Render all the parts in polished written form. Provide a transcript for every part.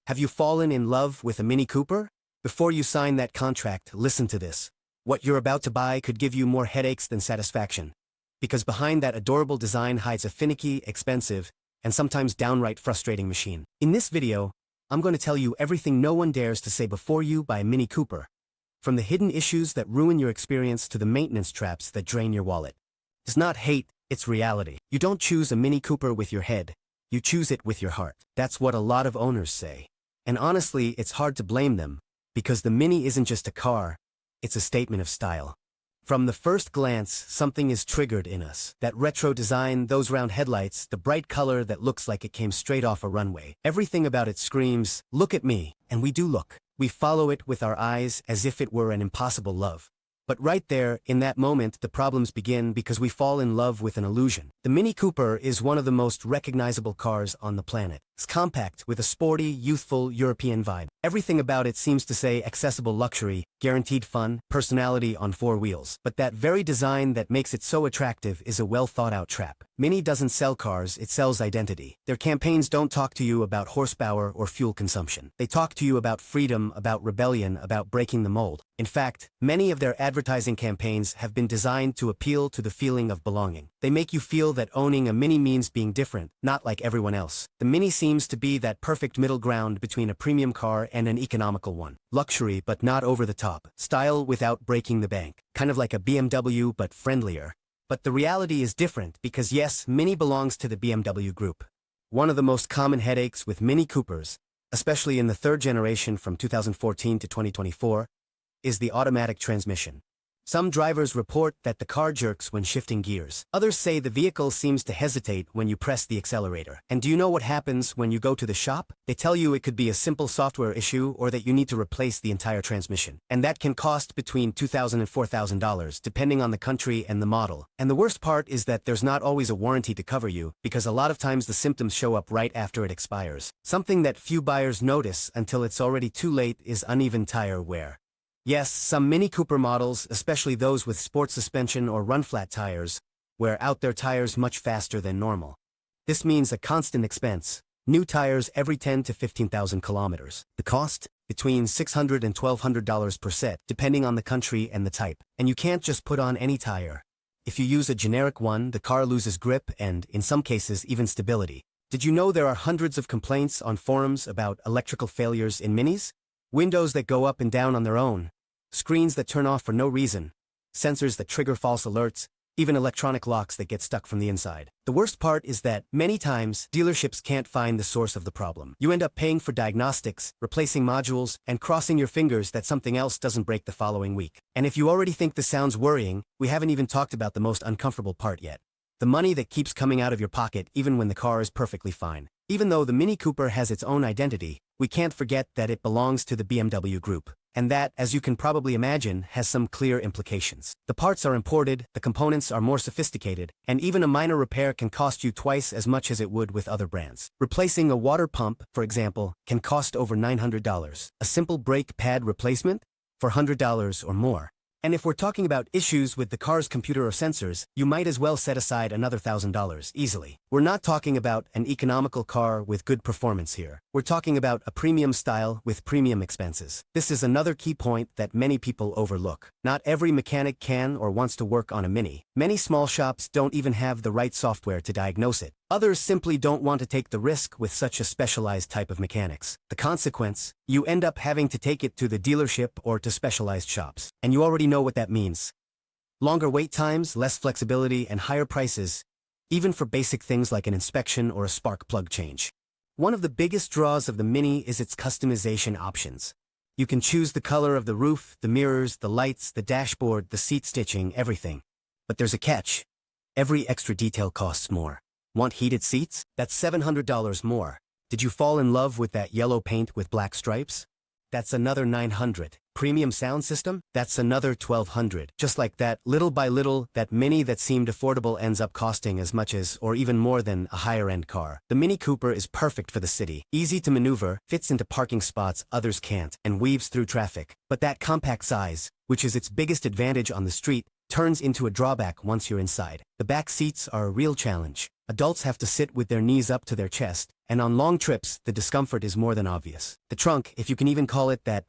Have you fallen in love with a Mini Cooper? Before you sign that contract, listen to this. What you're about to buy could give you more headaches than satisfaction. Because behind that adorable design hides a finicky, expensive, and sometimes downright frustrating machine. In this video, I'm going to tell you everything no one dares to say before you buy a Mini Cooper. From the hidden issues that ruin your experience to the maintenance traps that drain your wallet. It's not hate, it's reality. You don't choose a Mini Cooper with your head. You choose it with your heart. That's what a lot of owners say. And honestly, it's hard to blame them, because the Mini isn't just a car, it's a statement of style. From the first glance, something is triggered in us. That retro design, those round headlights, the bright color that looks like it came straight off a runway. Everything about it screams, look at me, and we do look. We follow it with our eyes as if it were an impossible love. But right there, in that moment, the problems begin because we fall in love with an illusion. The Mini Cooper is one of the most recognizable cars on the planet. It's compact, with a sporty, youthful, European vibe. Everything about it seems to say accessible luxury, guaranteed fun, personality on four wheels. But that very design that makes it so attractive is a well-thought-out trap. Mini doesn't sell cars, it sells identity. Their campaigns don't talk to you about horsepower or fuel consumption. They talk to you about freedom, about rebellion, about breaking the mold. In fact, many of their advertising campaigns have been designed to appeal to the feeling of belonging. They make you feel that owning a Mini means being different, not like everyone else. The Mini seems to be that perfect middle ground between a premium car and an economical one. Luxury, but not over the top. Style without breaking the bank. Kind of like a BMW, but friendlier. But the reality is different because yes, Mini belongs to the BMW group. One of the most common headaches with Mini Coopers, especially in the third generation from 2014 to 2024, is the automatic transmission. Some drivers report that the car jerks when shifting gears. Others say the vehicle seems to hesitate when you press the accelerator. And do you know what happens when you go to the shop? They tell you it could be a simple software issue or that you need to replace the entire transmission. And that can cost between $2,000 and $4,000 depending on the country and the model. And the worst part is that there's not always a warranty to cover you because a lot of times the symptoms show up right after it expires. Something that few buyers notice until it's already too late is uneven tire wear. Yes, some Mini Cooper models, especially those with sport suspension or run-flat tires, wear out their tires much faster than normal. This means a constant expense. New tires every 10 to 15,000 kilometers. The cost? Between $600 and $1,200 per set, depending on the country and the type. And you can't just put on any tire. If you use a generic one, the car loses grip and, in some cases, even stability. Did you know there are hundreds of complaints on forums about electrical failures in Minis? Windows that go up and down on their own. Screens that turn off for no reason, sensors that trigger false alerts, even electronic locks that get stuck from the inside. The worst part is that, many times, dealerships can't find the source of the problem. You end up paying for diagnostics, replacing modules, and crossing your fingers that something else doesn't break the following week. And if you already think this sounds worrying, we haven't even talked about the most uncomfortable part yet. The money that keeps coming out of your pocket even when the car is perfectly fine. Even though the Mini Cooper has its own identity, we can't forget that it belongs to the BMW group. And that, as you can probably imagine, has some clear implications. The parts are imported, the components are more sophisticated, and even a minor repair can cost you twice as much as it would with other brands. Replacing a water pump, for example, can cost over $900. A simple brake pad replacement? For $100 or more. And if we're talking about issues with the car's computer or sensors, you might as well set aside another $1,000 easily. We're not talking about an economical car with good performance here. We're talking about a premium style with premium expenses. This is another key point that many people overlook. Not every mechanic can or wants to work on a Mini. Many small shops don't even have the right software to diagnose it. Others simply don't want to take the risk with such a specialized type of mechanics. The consequence? You end up having to take it to the dealership or to specialized shops. And you already know what that means. Longer wait times, less flexibility, and higher prices, even for basic things like an inspection or a spark plug change. One of the biggest draws of the Mini is its customization options. You can choose the color of the roof, the mirrors, the lights, the dashboard, the seat stitching, everything. But there's a catch. Every extra detail costs more. Want heated seats? That's $700 more. Did you fall in love with that yellow paint with black stripes? That's another $900. Premium sound system? That's another $1,200. Just like that, little by little, that Mini that seemed affordable ends up costing as much as, or even more than, a higher-end car. The Mini Cooper is perfect for the city. Easy to maneuver, fits into parking spots others can't, and weaves through traffic. But that compact size, which is its biggest advantage on the street, turns into a drawback once you're inside. The back seats are a real challenge. Adults have to sit with their knees up to their chest, And on long trips, the discomfort is more than obvious. The trunk, if you can even call it that,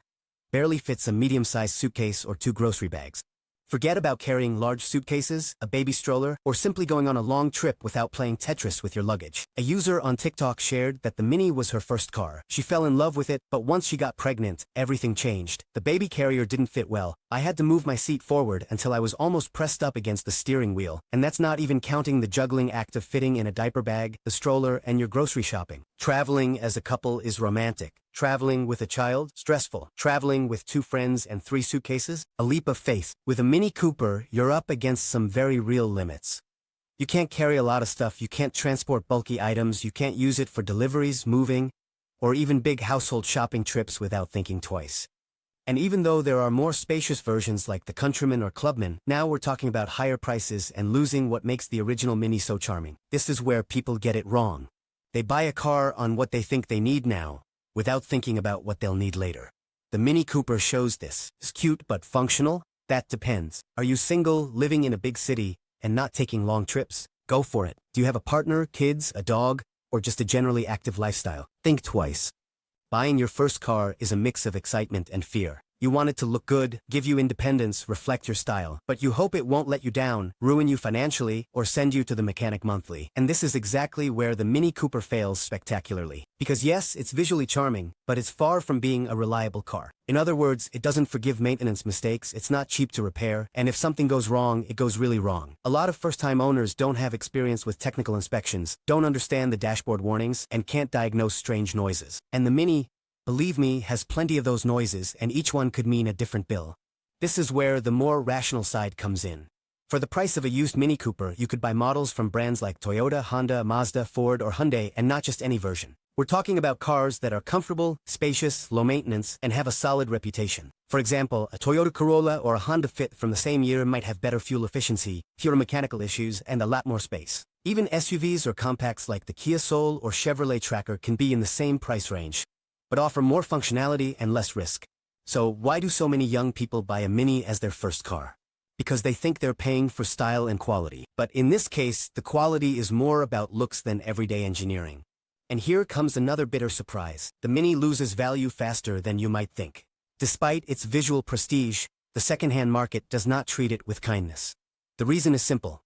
barely fits a medium-sized suitcase or 2 grocery bags. Forget about carrying large suitcases, a baby stroller, or simply going on a long trip without playing Tetris with your luggage. A user on TikTok shared that the Mini was her first car. She fell in love with it, but once she got pregnant, everything changed. The baby carrier didn't fit well. I had to move my seat forward until I was almost pressed up against the steering wheel, and that's not even counting the juggling act of fitting in a diaper bag, the stroller, and your grocery shopping. Traveling as a couple is romantic. Traveling with a child? Stressful. Traveling with 2 friends and 3 suitcases? A leap of faith. With a Mini Cooper, you're up against some very real limits. You can't carry a lot of stuff, you can't transport bulky items, you can't use it for deliveries, moving, or even big household shopping trips without thinking twice. And even though there are more spacious versions like the Countryman or Clubman, now we're talking about higher prices and losing what makes the original Mini so charming. This is where people get it wrong. They buy a car on what they think they need now, without thinking about what they'll need later. The Mini Cooper shows this. Is cute but functional? That depends. Are you single, living in a big city, and not taking long trips? Go for it. Do you have a partner, kids, a dog, or just a generally active lifestyle? Think twice. Buying your first car is a mix of excitement and fear. You want it to look good, give you independence, reflect your style, but you hope it won't let you down, ruin you financially, or send you to the mechanic monthly. And this is exactly where the Mini Cooper fails spectacularly. Because yes, it's visually charming, but it's far from being a reliable car. In other words, it doesn't forgive maintenance mistakes, it's not cheap to repair, and if something goes wrong, it goes really wrong. A lot of first-time owners don't have experience with technical inspections, don't understand the dashboard warnings, and can't diagnose strange noises. And the Mini, believe me, has plenty of those noises, and each one could mean a different bill. This is where the more rational side comes in. For the price of a used Mini Cooper, you could buy models from brands like Toyota, Honda, Mazda, Ford, or Hyundai, and not just any version. We're talking about cars that are comfortable, spacious, low maintenance, and have a solid reputation. For example, a Toyota Corolla or a Honda Fit from the same year might have better fuel efficiency, fewer mechanical issues, and a lot more space. Even SUVs or compacts like the Kia Soul or Chevrolet Tracker can be in the same price range, but offer more functionality and less risk. So why do so many young people buy a Mini as their first car? Because they think they're paying for style and quality. But in this case, the quality is more about looks than everyday engineering. And here comes another bitter surprise. The Mini loses value faster than you might think. Despite its visual prestige, the second-hand market does not treat it with kindness. The reason is simple.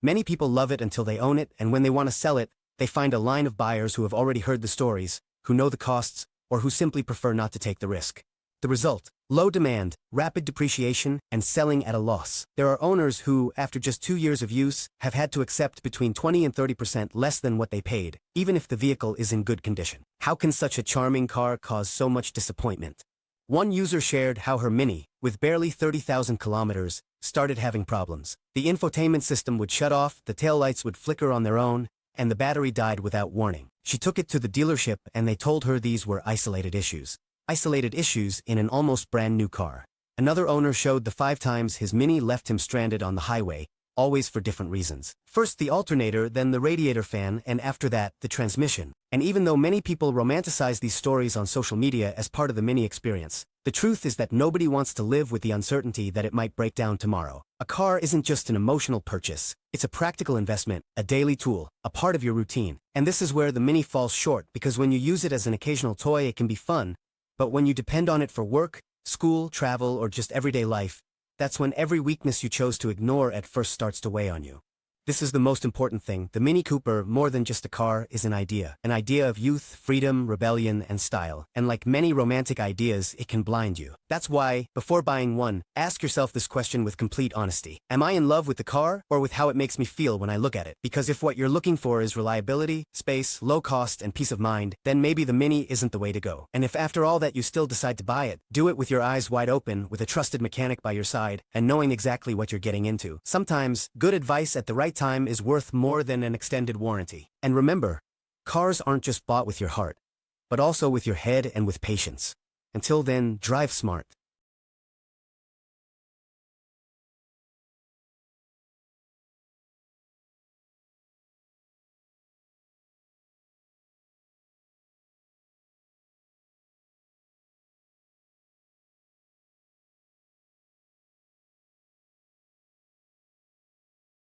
Many people love it until they own it, and when they want to sell it, they find a line of buyers who have already heard the stories, who know the costs, or who simply prefer not to take the risk. The result: low demand, rapid depreciation, and selling at a loss. There are owners who, after just 2 years of use, have had to accept between 20 and 30% less than what they paid, even if the vehicle is in good condition. How can such a charming car cause so much disappointment? One user shared how her Mini, with barely 30,000 kilometers, started having problems. The infotainment system would shut off, the taillights would flicker on their own, and the battery died without warning. She took it to the dealership and they told her these were isolated issues. Isolated issues in an almost brand new car. Another owner showed the 5 times his Mini left him stranded on the highway, always for different reasons. First the alternator, then the radiator fan, and after that, the transmission. And even though many people romanticize these stories on social media as part of the Mini experience, the truth is that nobody wants to live with the uncertainty that it might break down tomorrow. A car isn't just an emotional purchase. It's a practical investment, a daily tool, a part of your routine. And this is where the Mini falls short, because when you use it as an occasional toy, it can be fun. But when you depend on it for work, school, travel, or just everyday life, that's when every weakness you chose to ignore at first starts to weigh on you. This is the most important thing. The Mini Cooper, more than just a car, is an idea. An idea of youth, freedom, rebellion, and style. And like many romantic ideas, it can blind you. That's why, before buying one, ask yourself this question with complete honesty. Am I in love with the car, or with how it makes me feel when I look at it? Because if what you're looking for is reliability, space, low cost, and peace of mind, then maybe the Mini isn't the way to go. And if after all that you still decide to buy it, do it with your eyes wide open, with a trusted mechanic by your side, and knowing exactly what you're getting into. Sometimes, good advice at the right time is worth more than an extended warranty. And remember, cars aren't just bought with your heart, but also with your head and with patience. Until then, drive smart.